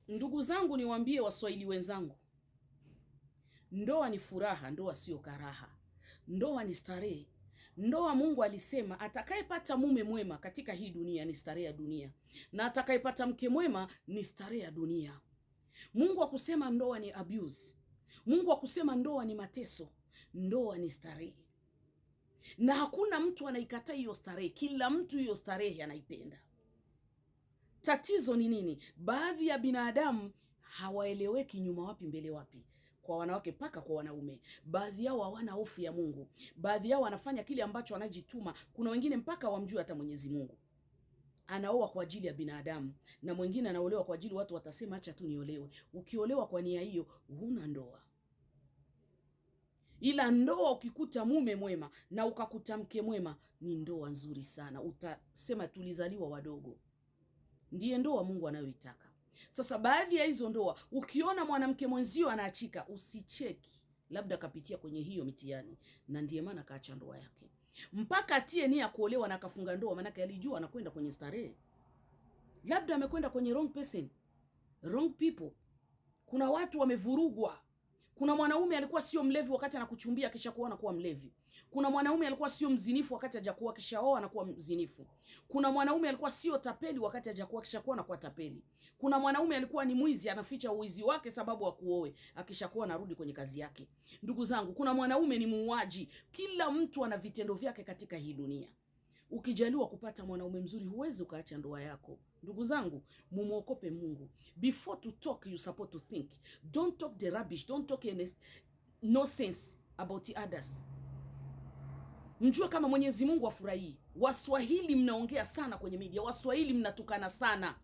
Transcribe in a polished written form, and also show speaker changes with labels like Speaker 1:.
Speaker 1: Ndugu zangu, niwaambie Waswahili wenzangu, ndoa ni furaha, ndoa sio karaha, ndoa ni starehe. Ndoa, Mungu alisema atakayepata mume mwema katika hii dunia ni starehe ya dunia, na atakayepata mke mwema ni starehe ya dunia. Mungu akusema ndoa ni abuse. Mungu akusema ndoa ni mateso. Ndoa ni starehe, na hakuna mtu anaikataa hiyo starehe. Kila mtu hiyo starehe anaipenda. Tatizo ni nini? Baadhi ya binadamu hawaeleweki nyuma wapi mbele wapi, kwa wanawake mpaka kwa wanaume. Baadhi yao hawana hofu ya Mungu, baadhi yao wanafanya kile ambacho anajituma. Kuna wengine mpaka wamjue hata Mwenyezi Mungu. Anaoa kwa ajili ya binadamu, na mwingine anaolewa kwa ajili watu watasema acha tu niolewe. Ukiolewa kwa nia hiyo huna ndoa. Ila ndoa ukikuta mume mwema na ukakuta mke mwema ni ndoa nzuri sana. Utasema tulizaliwa wadogo. Ndiye ndoa Mungu anayoitaka. Sasa baadhi ya hizo ndoa, ukiona mwanamke mwenzio anaachika, usicheki, labda kapitia kwenye hiyo mitihani, na ndiye maana kaacha ndoa yake. Mpaka atie nia kuolewa na akafunga ndoa, maana alijua anakwenda kwenye starehe. Labda amekwenda kwenye wrong person, wrong people. Kuna watu wamevurugwa. Kuna mwanaume alikuwa sio mlevi wakati anakuchumbia kisha kuoa anakuwa mlevi. Kuna mwanaume alikuwa sio mzinifu wakati hajakuoa kisha oa anakuwa mzinifu. Kuna mwanaume alikuwa sio tapeli wakati hajakuoa kisha kuoa anakuwa tapeli. Kuna mwanaume alikuwa ni mwizi anaficha uizi wake sababu akuoe, akishakuoa anarudi kwenye kazi yake. Ndugu zangu, kuna mwanaume ni muuaji. Kila mtu ana vitendo vyake katika hii dunia. Ukijaliwa kupata mwanaume mzuri, huwezi ukaacha ndoa yako. Ndugu zangu, mumuokope Mungu. Before to talk, you support to think. Don't talk the rubbish, don't talk nonsense about the others. Mjue kama Mwenyezi Mungu afurahii. Waswahili mnaongea sana kwenye media, Waswahili mnatukana sana.